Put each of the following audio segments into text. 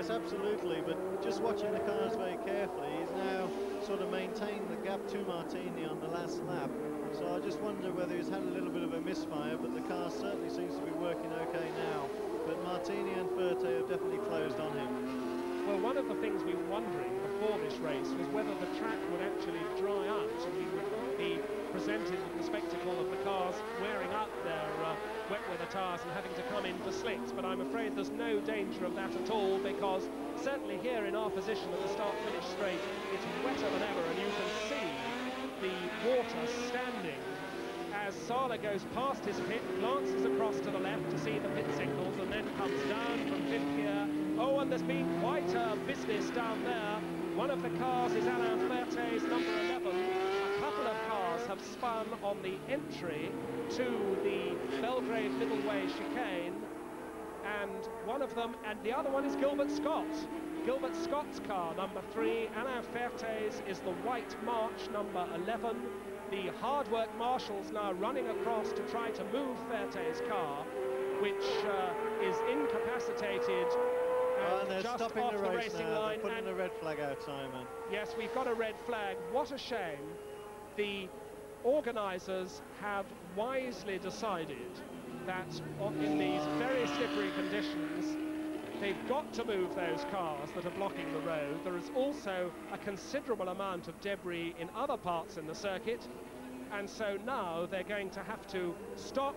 Yes, absolutely, but just watching the cars very carefully, he's now sort of maintained the gap to Martini on the last lap. So I just wonder whether he's had a little bit of a misfire, but the car certainly seems to be working okay now. But Martini and Ferte have definitely closed on him. Well, one of the things we were wondering before this race was whether the track would actually dry out and we would be presented with the spectacle of the cars wearing out their wet weather tyres and having to come in for slicks. But I'm afraid there's no danger of that at all, because certainly here in our position at the start-finish straight, it's wetter than ever, and you can see the water standing as Sala goes past his pit, glances across to the left to see the pit signals, and then comes down from fifth gear. Oh, and there's been quite a business down there. One of the cars is Alain Ferte's number 11. A couple of cars have spun on the entry to the Belgrade Middleway chicane, and one of them, and the other one is Gilbert Scott. Gilbert Scott's car, number 3. Alain Ferte's is the white March, number 11. The hard work marshals now running across to try to move Ferte's car, which is incapacitated and they're just stopping off the the race racing now. line. They're putting the red flag out, Simon. Yes, we've got a red flag. What a shame. The organisers have wisely decided that in these very slippery conditions, they've got to move those cars that are blocking the road. There is also a considerable amount of debris in other parts in the circuit, and so now they're going to have to stop.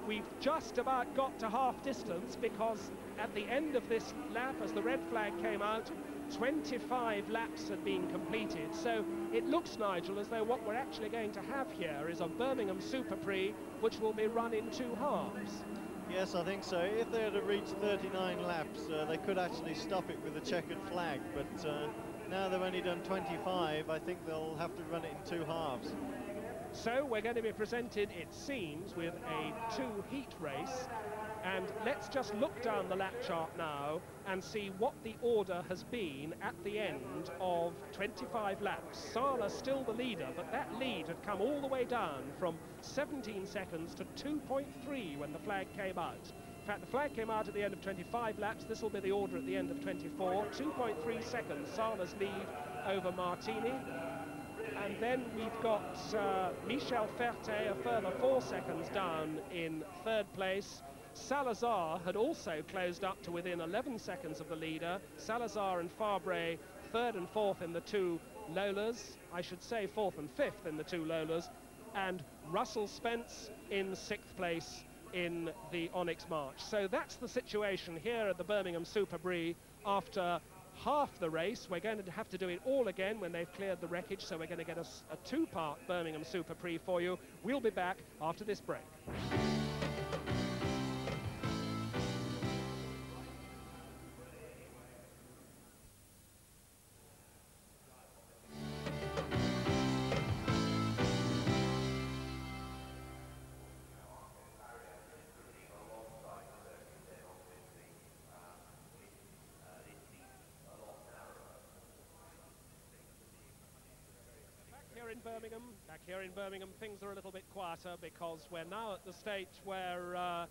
We've just about got to half distance, because at the end of this lap, as the red flag came out, 25 laps had been completed. So it looks, Nigel, as though what we're actually going to have here is a Birmingham Superprix, which will be run in 2 halves. Yes, I think so. If they had reached 39 laps, they could actually stop it with a checkered flag, but now they've only done 25, I think they'll have to run it in 2 halves. So we're going to be presented, it seems, with a 2-heat race, and let's just look down the lap chart now and see what the order has been at the end of 25 laps. Sala still the leader, but that lead had come all the way down from 17 seconds to 2.3 when the flag came out. In fact, the flag came out at the end of 25 laps. This will be the order at the end of 24. 2.3 seconds, Sala's lead over Martini. And then we've got Michel Ferte, a further 4 seconds down in 3rd place. Salazar had also closed up to within 11 seconds of the leader. Salazar and Fabre 3rd and 4th in the 2 Lolas. I should say 4th and 5th in the 2 Lolas. And Russell Spence in 6th place in the Onyx March. So that's the situation here at the Birmingham Superprix after half the race. We're going to have to do it all again when they've cleared the wreckage, so we're going to get a 2-part Birmingham Superprix for you. We'll be back after this break. Back here in Birmingham, things are a little bit quieter because we're now at the stage where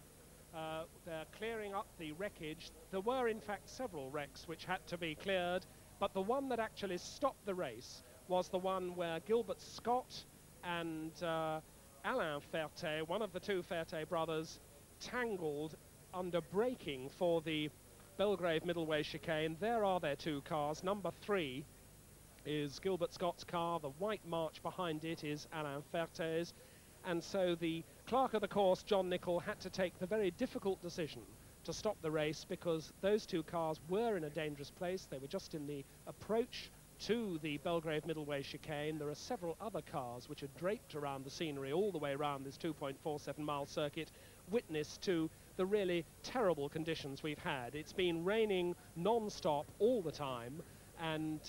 they're clearing up the wreckage. There were, in fact, several wrecks which had to be cleared, but the one that actually stopped the race was the one where Gilbert Scott and Alain Ferte, one of the 2 Ferte brothers, tangled under braking for the Belgrave Middleway chicane. There are their 2 cars. Number 3 is Gilbert Scott's car. The white March behind it is Alain Ferte's. And so the clerk of the course, John Nicol, had to take the very difficult decision to stop the race because those 2 cars were in a dangerous place. They were just in the approach to the Belgrave Middleway chicane. There are several other cars which are draped around the scenery all the way around this 2.47 mile circuit, witness to the really terrible conditions we've had. It's been raining non-stop all the time, and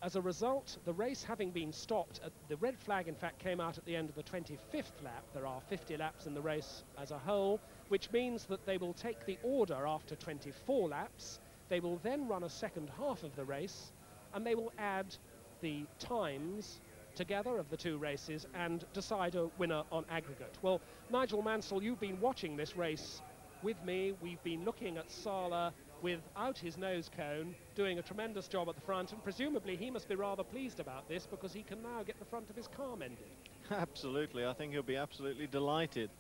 as a result, the race having been stopped, the red flag in fact came out at the end of the 25th lap. There are 50 laps in the race as a whole, which means that they will take the order after 24 laps. They will then run a second half of the race, and they will add the times together of the 2 races and decide a winner on aggregate. Well, Nigel Mansell, you've been watching this race with me, we've been looking at Sala without his nose cone, doing a tremendous job at the front, and presumably he must be rather pleased about this because he can now get the front of his car mended. Absolutely, I think he'll be absolutely delighted.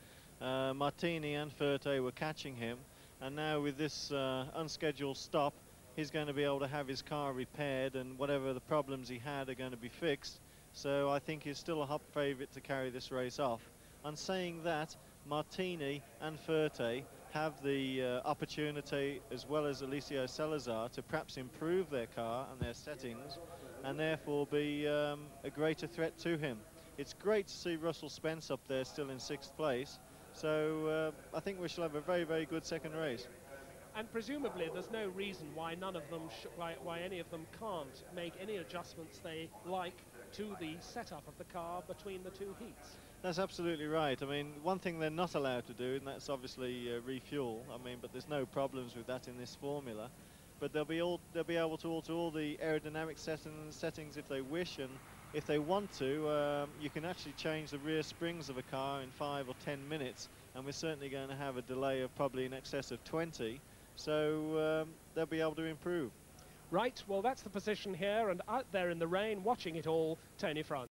Martini and Ferte were catching him, and now with this unscheduled stop, he's going to be able to have his car repaired, and whatever the problems he had are going to be fixed. So I think he's still a hot favourite to carry this race off. And saying that, Martini and Ferte have the opportunity, as well as Eliseo Salazar, to perhaps improve their car and their settings, and therefore be a greater threat to him. It's great to see Russell Spence up there still in 6th place. So I think we shall have a very, very good second race. And presumably there's no reason why none of them, why any of them can't make any adjustments they like to the setup of the car between the two heats. That's absolutely right. I mean, one thing they're not allowed to do, and that's obviously refuel. I mean, but there's no problems with that in this formula. But they'll be able to alter all the aerodynamic settings if they wish, and if they want to, you can actually change the rear springs of a car in 5 or 10 minutes, and we're certainly going to have a delay of probably in excess of 20. So they'll be able to improve. Right, well that's the position here, and out there in the rain watching it all, Tony France.